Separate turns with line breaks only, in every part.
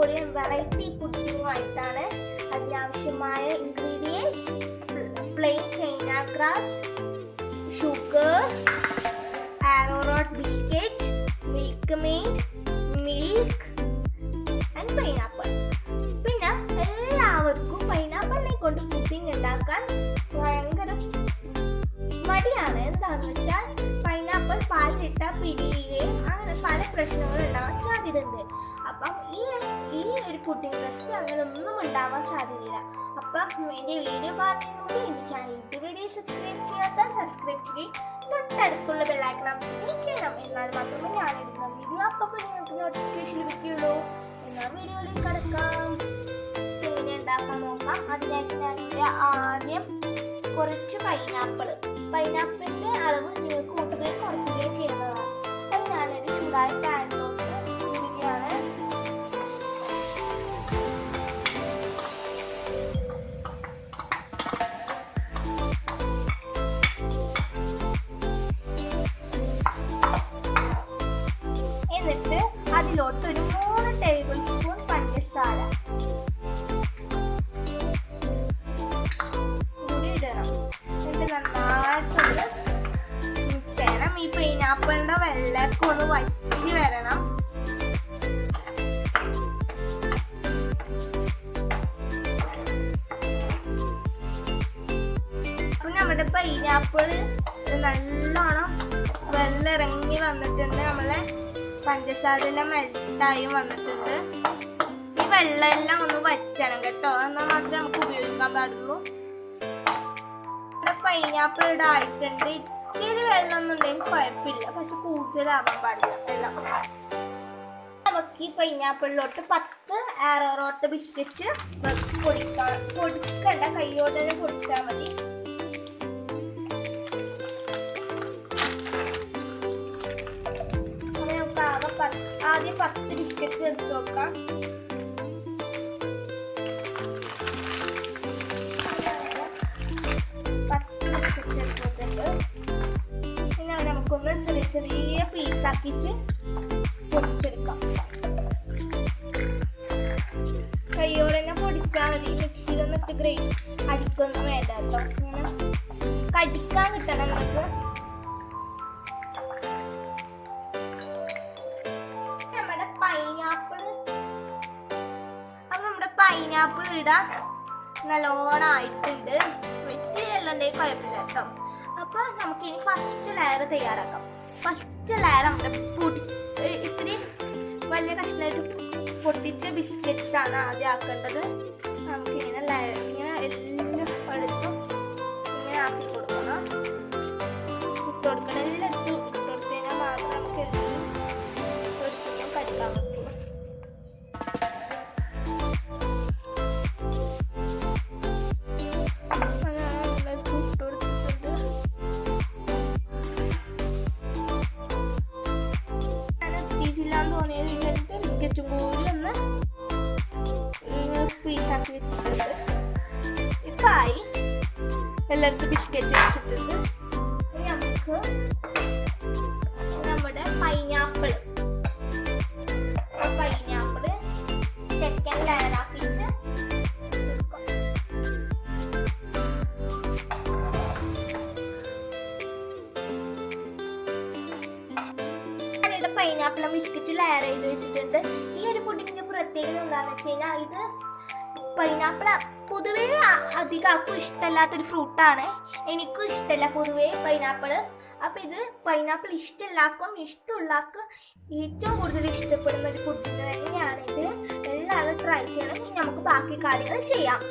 Korean variety പുഡിങ്ങുമായിട്ടാണ്. അതിനാവശ്യമായ ingredients plain China grass, sugar, arrowroot biscuit, Milkmaid, milk and pineapple. പിന്നെ എല്ലാവർക്കും പൈനാപ്പിളിനെ കൊണ്ട് പുഡിങ് ഉണ്ടാക്കാൻ ഭയങ്കര മടിയാണ്. എന്താണെന്ന് വെച്ചാൽ പൈനാപ്പിൾ പാലിലിട്ടാൽ പിടിയുകയും അങ്ങനെ പല പ്രശ്നങ്ങളും ഉണ്ടാവാൻ സാധ്യതയുണ്ട്. അപ്പം ഈ ഒരു പുഡിങ് റെസിപ്പി അങ്ങനെ ഒന്നും ഉണ്ടാവാൻ സാധ്യതയില്ല. അപ്പം എൻ്റെ വീഡിയോ കാണുന്നതിന് മുമ്പ് എൻ്റെ ചാനൽ ഇതുവരെ സബ്സ്ക്രൈബ് ചെയ്യാത്ത സബ്സ്ക്രൈബ് ചെയ്യും, തൊട്ടടുത്തുള്ള ബെല്ലൈക്കൺ അമർത്തുകയും ചെയ്യണം. എന്നാൽ മാത്രമേ ഞാനിടുന്ന വീഡിയോ അപ്പോൾ നിങ്ങൾക്ക് നോട്ടിഫിക്കേഷൻ ലഭിക്കുകയുള്ളൂ. എന്നാൽ വീഡിയോയിലേക്ക് കടക്കാം. എങ്ങനെ ഉണ്ടാക്കാൻ നോക്കാം. അതിനായിട്ട് ഞാനിവിടെ ആദ്യം കുറച്ച് പൈനാപ്പിളിൻ്റെ അളവ് നിങ്ങൾക്ക് കൂട്ടുകയും കുറയ്ക്കുകയും ചെയ്യുന്നതാണ്. അത് ഞാനൊരു ചൂടായ പാനിലോട്ട് ഇടുകയാണ്. എന്നിട്ട് അതിലോട്ട് ഒരു 3 ടേബിൾ സ്പൂൺ പഞ്ചസാര കൂടി ഇടണം. എന്നിട്ട് നന്നായിട്ടൊന്ന് മിക്സ് ചെയ്യണം. ഈ പൈനാപ്പിളിൻ്റെ വെള്ളമൊക്കെ ഒന്ന് വറ്റി വരണം. അപ്പം നമ്മുടെ പൈനാപ്പിൾ നല്ലോണം വെള്ളം ഇറങ്ങി വന്നിട്ടുണ്ട്. നമ്മളെ പഞ്ചസാരയെല്ലാം മെൽട്ടായി വന്നിട്ടുണ്ട്. ഈ വെള്ളം എല്ലാം ഒന്ന് വറ്റണം കേട്ടോ, എന്നാൽ മാത്രമേ നമുക്ക് ഉപയോഗിക്കാൻ പാടുള്ളൂ. പൈനാപ്പിൾ ഇവിടെ ആയിട്ടുണ്ട്. ഇത്തിരി വെള്ളം ഒന്നും ഉണ്ടെങ്കിൽ കുഴപ്പമില്ല, പക്ഷെ കൂടുതലാവാൻ പാടില്ല വെള്ളം. നമുക്ക് ഈ പൈനാപ്പിളിലോട്ട് 10 ആരോറോട്ട് ബിസ്ക്കറ്റ് പൊടിക്കണ്ട, കൈയോടെ തന്നെ പൊടിച്ചാൽ മതി. ആദ്യം 10 ബിസ്ക്കറ്റ് എടുത്ത് നോക്കാം. പിന്നെ നമുക്കൊന്ന് ചെറിയ ചെറിയ പീസാക്കിച്ച് പൊടിച്ചെടുക്കാം. കൈയോടെ തന്നെ പൊടിച്ചാൽ മതി, മിക്സിയിലൊന്നിട്ട് അടിക്കൊന്നും വേണ്ട കേട്ടോ. ഇങ്ങനെ കടിക്കാൻ കിട്ടണം നമുക്ക്. പൈനാപ്പിൾ ഇടാൻ നല്ലോണം ആയിട്ടുണ്ട്. ഇത്തിരി വെള്ളം ഉണ്ടെങ്കിൽ കുഴപ്പമില്ല കേട്ടോ. അപ്പോൾ നമുക്കിനി ഫസ്റ്റ് ലെയർ തയ്യാറാക്കാം. ഫസ്റ്റ് ലെയർ നമ്മുടെ ഇത്തിരി വലിയ കഷ്ണമായിട്ട് പൊട്ടിച്ച ബിസ്ക്കറ്റ്സ് ആണ് ആദ്യം ആക്കേണ്ടത്. നമുക്കിങ്ങനെ ഇങ്ങനെ എല്ലാം എടുത്തും ഇങ്ങനെ ആക്കി കൊടുക്കണം. ഇട്ട് കൊടുക്കണം. എല്ലാം ഇട്ട് കൊടുത്തു കഴിഞ്ഞാൽ മാത്രമേ നമുക്ക് എല്ലാം എടുത്തും കഴിക്കാൻ പറ്റുള്ളൂ. ബിസ്ക്കറ്റും കൂടി ഒന്ന് പീസാക്കി വെച്ചിട്ടുണ്ട്. ഇപ്പായി എല്ലായിടത്തും ബിസ്ക്കറ്റ് വെച്ചിട്ടുണ്ട്. നമുക്ക് നമ്മുടെ പൈനാപ്പിൾ സെക്കൻഡ് ലെയറാക്കിയിട്ട് പൈനാപ്പിളും ബിസ്ക്കറ്റ് ലെയർ ചെയ്ത് വെച്ചിട്ടുണ്ട്. ഈ ഒരു പുഡിങ്ങിന്റെ പ്രത്യേകത എന്താണെന്ന് വെച്ച് കഴിഞ്ഞാൽ ഇത് പൈനാപ്പിൾ പൊതുവേ അധികം ആർക്കും ഇഷ്ടമല്ലാത്തൊരു ഫ്രൂട്ടാണ്. എനിക്കും ഇഷ്ടമല്ല പൊതുവേ പൈനാപ്പിൾ. അപ്പം ഇത് പൈനാപ്പിൾ ഇഷ്ടമുള്ളാക്കും ഇഷ്ടമുള്ളാക്കും ഏറ്റവും കൂടുതൽ ഇഷ്ടപ്പെടുന്ന ഒരു പുഡിങ് തന്നെയാണിത്. എല്ലാവരും ട്രൈ ചെയ്യണം. ഇനി നമുക്ക് ബാക്കി കാര്യങ്ങൾ ചെയ്യാം.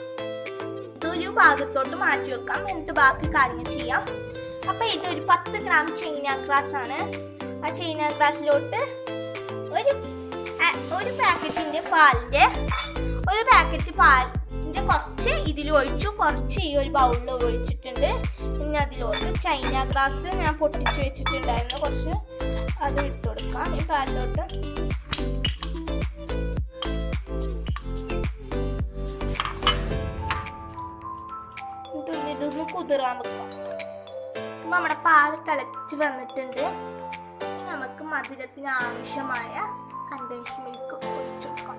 ഇതൊരു ഭാഗത്തോട്ട് മാറ്റി വെക്കാം, എന്നിട്ട് ബാക്കി കാര്യങ്ങൾ ചെയ്യാം. അപ്പം ഇതൊരു 10 ഗ്രാം ചൈന ഗ്രാസ് ആണ്. ആ ചൈന ഗ്രാസിലോട്ട് ഒരു പാക്കറ്റിന്റെ പാലിന്റെ കുറച്ച് ഇതിൽ ഒഴിച്ചു, കുറച്ച് ഈ ഒരു ബൗളിൽ ഒഴിച്ചിട്ടുണ്ട്. പിന്നെ അതിലോട്ട് ചൈന ഗ്രാസ് ഞാൻ പൊട്ടിച്ച് വെച്ചിട്ടുണ്ടായിരുന്നു, കുറച്ച് അത് ഇട്ട് കൊടുക്കാം ഈ പാലിലോട്ട്. ഇതൊന്ന് കുതിരാൻ വെക്കാം. അപ്പം നമ്മുടെ പാല് തിളച്ച് വന്നിട്ടുണ്ട്. നമുക്ക് മധുരത്തിന് ആവശ്യമായ കണ്ടൻസ് മിൽക്ക് ഒഴിച്ചു കൊടുക്കാം.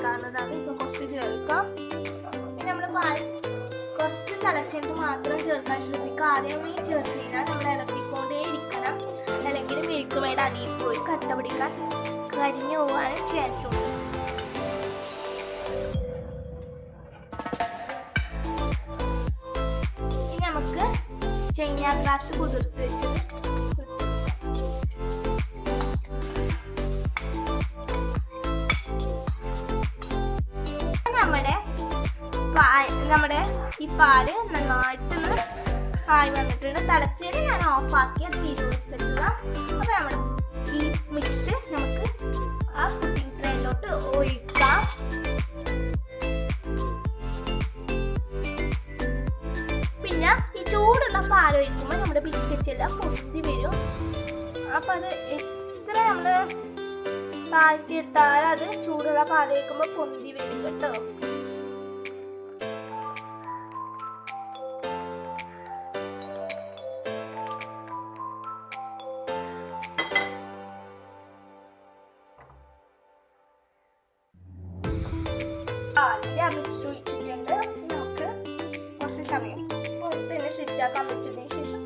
ചേർക്കാവുന്നതാണ്. ഇപ്പം കുറച്ച് ചേർക്കാം. പിന്നെ നമ്മൾ പാൽ കുറച്ച് തിളച്ചിട്ട് മാത്രം ചേർക്കാൻ ശ്രദ്ധിക്കുക. ആദ്യമേ ചേർത്തില്ല, നമ്മൾ ഇളക്കിക്കൊണ്ടേ ഇരിക്കണം. അല്ലെങ്കിൽ മിൽക്ക് മെയ്ഡ് അടിയിൽ പോയി കട്ട പിടിക്കാൻ കരിഞ്ഞു പോകാനും ചാൻസ് ഉണ്ട്. ഇനി നമുക്ക് ചൈന ഗ്രാസ് കുതിർത്ത് വെച്ചത് നമ്മുടെ ഈ പാല് നന്നായിട്ടൊന്ന് ആയി വന്നിട്ടുണ്ട്. തിളച്ചത് ഞാൻ ഓഫാക്കി അത് വീഡിയോക്കുക. അപ്പോൾ നമ്മൾ ഈ മിക്സ് നമുക്ക് ആ കുക്കിംഗ് ട്രേയിലോട്ട് ഒഴിക്കാം. പിന്നെ ഈ ചൂടുള്ള പാൽ ഒഴിക്കുമ്പോൾ നമ്മുടെ ബിസ്ക്കറ്റ് എല്ലാം പൊന്തി വരും. അപ്പം അത് എത്ര നമ്മൾ താഴ്ത്തിയിട്ടാൽ അത് ചൂടുള്ള പാൽ ഒഴിക്കുമ്പോൾ പൊന്തി വരും കേട്ടോ. പാലിൻ്റെ മിക്സ് ഒഴിച്ചിട്ടുണ്ട്. നമുക്ക് കുറച്ച് സമയം പുറത്ത് തന്നെ സെറ്റാക്കാൻ വെച്ചതിന് ശേഷം